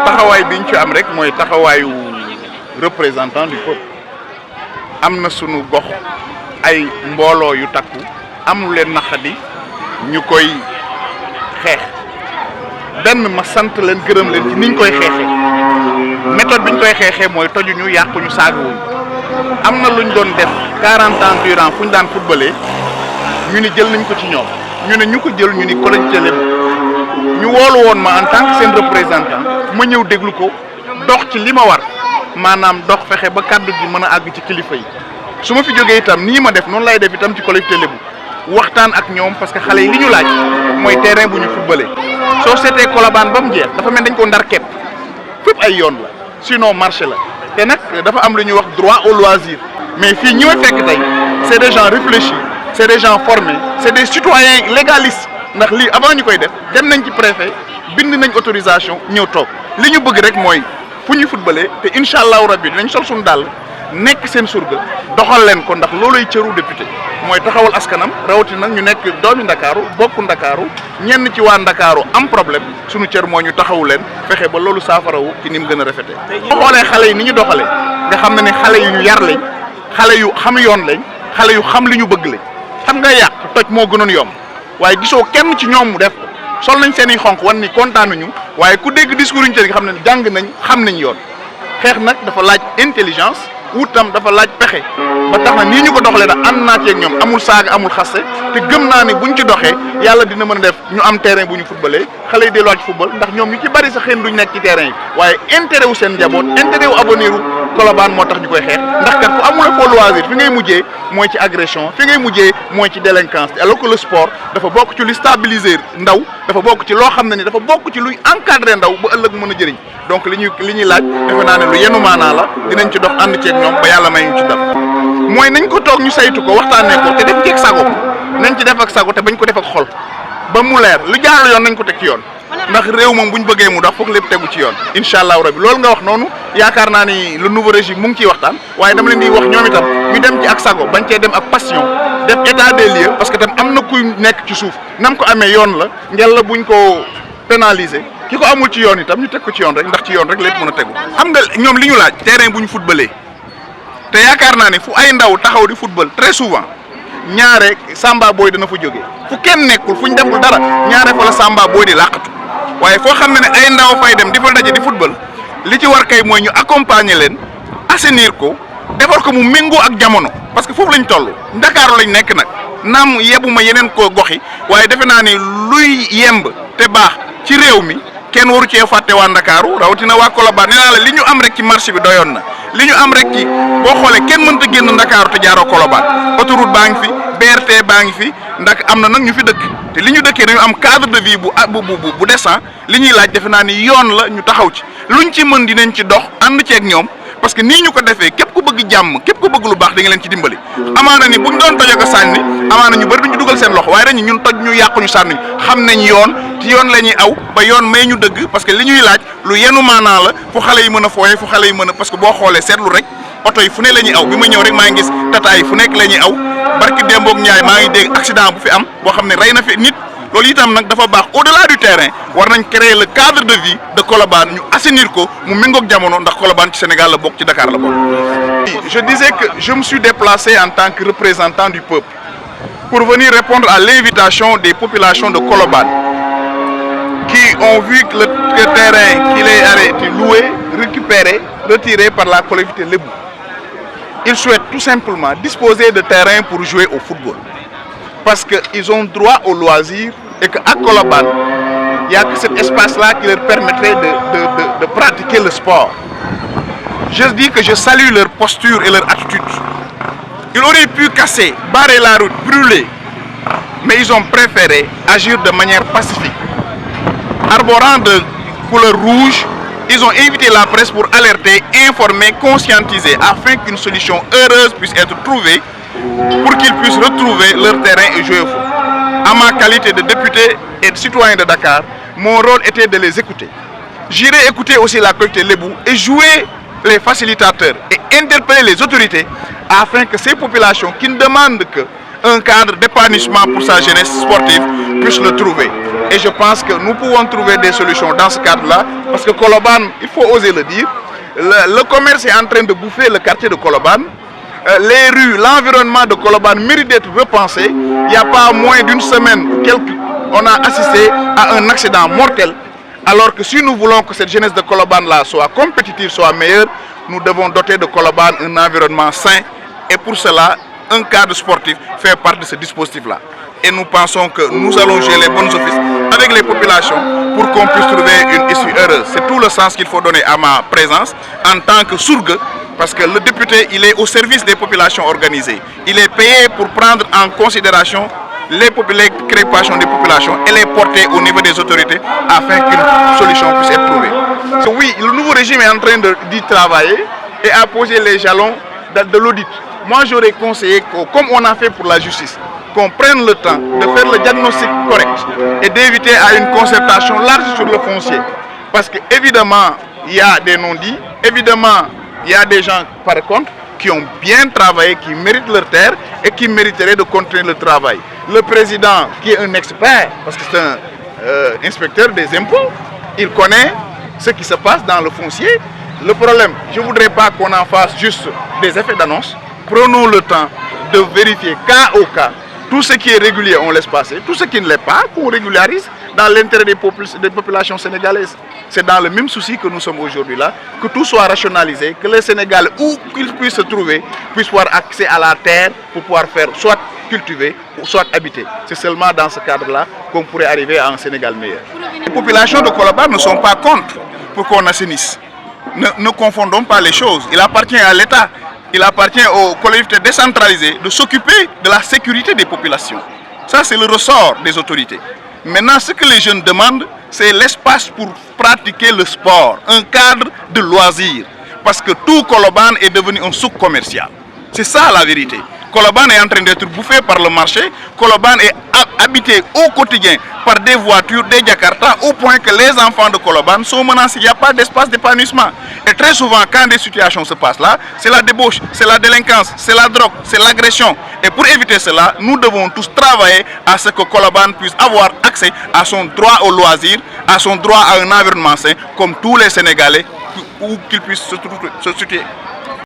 taxawaay bi ñu ci am rek mooy taxawaayu représentant du peuple am na sunu gox ay mbooloo yu takku am lu leen naqadi ñu koy xeex benn ma sant leen gërëm leen ci niñ koy xeexee méthode bi ñu koy xeexee mooy tojuñu yàquñu saagawuñu am na luñ doon def 40 ans durant fu ñu daan footballé ñu ni jël nañ ko ci ñoom ñu ne ñu ko jël ñu ni collectivité lébu ñu woolu woon ma en tant que seen représentant ma ñëw déglu ko dox ci li ma war maanaam dox fexe ba kàddu gi mën a àgg ci kilifa yi su ma fi jógee itam nii ma def noonu lay def itam ci collectivité lébu waxtaan ak ñoom parce que xale yi li ñu laaj mooy terrain bu ñu footballé soo seetee Colobane ba mu jeex dafa mel dañ ko ndar képp fépp ay yoon la sinon marché la te nag dafa am lu ñuy wax droit au loisir mais fii ñi ma fekk tey c'est des gens réfléchis c'est des gens formés c'est des citoyens légalistes ndax lii avant ñu koy def dem nañ ci préfet bind nañ autorisation ñëw toog li ñu bëgg rek mooy fu ñuy footballé te incha allahu rabbi dinañ sol suñu dàll nekk seen surga doxal leen ko ndax looluy cëru député mooy taxawal askanam rawatina ñu nekk doomi Ndakaaru bokku Ndakaaru ñenn ci waa Ndakaaru am problème suñu cër moo ñu taxawu leen fexe ba loolu saafarawu ci ni mu gën a rafetee. boo xoolee xale yi ni ñu doxalee nga xam ne xale yu ñu yar lañ xale yu xam yoon lañ xale yu xam li ñu bëgg lañ xam nga yàq toj moo gënoon yomb waaye gisoo kenn ci ñoom mu def sol nañ seen i xonk wan ni kontaanuñu waaye ku dégg discours yi ñu nga xam ne jàng nañ xam nañ yoon xeex nag dafa laaj intelligence wutam dafa laaj pexe ba tax na nii ñu ko doxalee nag ànd naa ci ak ñoom amul saaga amul xaste te gëm naa ni buñ ci doxee yàlla dina mën a def ñu am terrain bu ñu footballé xale yi delluwaat ci football ndax ñoom ñu ci bari sa xëy duñ nekk ci terrain yi waaye intérêt wu seen njaboot intérêt wu avenir u Colobane moo tax ñu koy xeex ndax kat fu amul foo loisir fi ngay mujjee mooy ci agression fi ngay mujjee mooy ci délinquance alors que le sport dafa bokk ci luy stabiliser ndaw dafa bokk ci loo xam ne ni dafa bokk ci luy encadrer ndaw ba ëllëg mën a jëriñ donc li ñuy laaj defe naa ne lu yenu maanaa la dinañ ci dox ànd ceeg ñoom ba yàlla may ñu ci dal mooy nañ ko toog ñu saytu ko waxtaanee ko te def ci ak sago nañ ci def ak sago te bañ ko def ak xol ba mu leer lu jaarul yoon nañ ko teg ci yoon ndax réew moom bu ñu bëggee mu dox foog lépp tegu ci yoon incha allahu rabi loolu nga wax noonu yaakaar naa ni le nouveau régime mu ngi ciy waxtaan waaye dama leen di wax ñoom itam ñu dem ci ak sago bañ cee dem ak passion def état des lieux parce que tam am na kuy nekk ci suuf nam ko amee yoon la ngel la buñ ko pénaliser ki ko amul ci yoon itam ñu teg ko ci yoon rek ndax ci yoon rek lépp mën a tegu xam nga ñoom li ñu laaj terrain bu ñu footballé te yaakaar naa ne fu ay ndaw taxaw di football très souvent ñaare samba booy dana fa jógee fu kenn nekkul fu ñu deful dara ñaare fa la samba booy di làqatu waaye foo xam ne ay ndaw fay dem di fa daje di football li ci war kay mooy ñu accompagner leen assainir ko defar ko mu méngoo ak jamono parce que foofu lañ toll Ndakaaru lañ nekk nag naam yebuma yeneen ko gox yi waaye defe naa ne luy yemb te baax ci réew mi kenn waru cee fàtte waa Ndakaaru rawatina waa Colobane nee naa la li ñu am rek ci marché bi doyoon na li ñu am rek ci boo xoolee kenn mënta génn Ndakaaru te jaaroo Colobane autoroute baa ngi fi BRT baa ngi fi ndax am na nag ñu fi dëkk te li ñu dëkkee dañu am cadre de vie bu décent li ñuy laaj defe naa ni yoon la ñu taxaw ci luñ ci mën dinañ ci dox ànd ceeg ñoom parce que nii ñu ko defee képp ku bëgg jàmm képp ku bëgg lu baax da nga leen ci dimbali amaana ni buñ doon tojoo ko sànni amaana ñu bëri duñu dugal seen loxo waaye dañu ñun toj ñu yàqu ñu sànni xam nañ yoon ci yoon la ñuy aw ba yoon may ñu dëgg parce que li ñuy laaj lu yenu maanaa la fu xale yi mën a fooye fu xale yi mën a parce que boo xoolee seetlu rek oto yi fu ne la ñuy aw bi ma ñëw rek maa ngi gis tata yi fu nekk la ñuy aw barki démboog Njaay maa ngi dégg accident bu fi am boo xam ne rey na fi nit loolu itam nag dafa baax au-delà du terrain war nañ créer le cadre de vie de Colobane ñu assainir ko mu méngoog jamono ndax Colobane ci Sénégal la bokk ci Dakar la bokk. Je disais que je me suis déplacé en tant que représentant du peuple pour venir répondre à l'invitation des populations de Colobane qui ont vu que le terrain qu'il est allé louer, récupéré, retiré par la collectivité lébou. Ils souhaitent tout simplement disposer de terrain pour jouer au football. Parce qu'ils ont droit au loisir et qu'à Colobane, il n'y a que cet espace-là qui leur permettrait de pratiquer le sport. Je dis que je salue leur posture et leur attitude. Ils auraient pu casser, barrer la route, brûler, mais ils ont préféré agir de manière pacifique. Arborant de couleur rouge, ils ont invité la presse pour alerter, informer, conscientiser afin qu'une solution heureuse puisse être trouvée pour qu'ils puissent retrouver leur terrain et jouer au foot. À ma qualité de député et de citoyen de Dakar, mon rôle était de les écouter. J'irai écouter aussi la collectivité lébou et jouer les facilitateurs et interpeller les autorités afin que ces populations qui ne demandent que un cadre d'épanouissement pour sa jeunesse sportive puisse le trouver. Et je pense que nous pouvons trouver des solutions dans ce cadre-là, parce que Colobane, il faut oser le dire, le commerce est en train de bouffer le quartier de Colobane. Les rues, l'environnement de Colobane mérite d'être repensé. Il n'y a pas moins d'une semaine où on a assisté à un accident mortel. Alors que si nous voulons que cette jeunesse de Colobane-là soit compétitive, soit meilleure, nous devons doter de Colobane un environnement sain. Et pour cela, un cadre sportif fait partie de ce dispositif-là. Et nous pensons que nous allons jouer les bons offices avec les populations pour qu'on puisse trouver une issue heureuse. C'est tout le sens qu'il faut donner à ma présence en tant que sourgue, parce que le député, il est au service des populations organisées. Il est payé pour prendre en considération les préoccupations des populations et les porter au niveau des autorités afin qu'une solution puisse être trouvée. Oui, le nouveau régime est en train d'y travailler et à poser les jalons de l'audit. Moi, j'aurais conseillé, comme on a fait pour la justice, qu'on prenne le temps de faire le diagnostic correct et d'éviter à une concertation large sur le foncier. Parce qu'évidemment, il y a des non-dits, évidemment, il y a des gens, par contre, qui ont bien travaillé, qui méritent leur terre et qui mériteraient de continuer le travail. Le président, qui est un expert, parce que c'est un inspecteur des impôts, il connaît ce qui se passe dans le foncier. Le problème, je ne voudrais pas qu'on en fasse juste des effets d'annonce. Prenons le temps de vérifier cas au cas. Tout ce qui est régulier, on laisse passer. Tout ce qui ne l'est pas, qu'on régularise dans l'intérêt des populations sénégalaises. C'est dans le même souci que nous sommes aujourd'hui là, que tout soit rationalisé, que les Sénégalais, où qu'ils puissent se trouver, puissent avoir accès à la terre pour pouvoir faire soit cultiver ou soit habiter. C'est seulement dans ce cadre-là qu'on pourrait arriver à un Sénégal meilleur. Les populations de Colobane ne sont pas contre pour qu'on assainisse. Ne confondons pas les choses. Il appartient à l'État. Il appartient aux collectivités décentralisées de s'occuper de la sécurité des populations. Ça, c'est le ressort des autorités. Maintenant, ce que les jeunes demandent, c'est l'espace pour pratiquer le sport, un cadre de loisirs. Parce que tout Colobane est devenu un souk commercial. C'est ça la vérité. Colobane est en train d'être bouffé par le marché. Colobane est habité au quotidien par des voitures, des Jakarta, au point que les enfants de Colobane sont menacés. Il n'y a pas d'espace d'épanouissement. Et très souvent, quand des situations se passent là, c'est la débauche, c'est la délinquance, c'est la drogue, c'est l'agression. Et pour éviter cela, nous devons tous travailler à ce que Colobane puisse avoir accès à son droit au loisir, à son droit à un environnement sain, comme tous les Sénégalais, où qu'ils puissent se situer.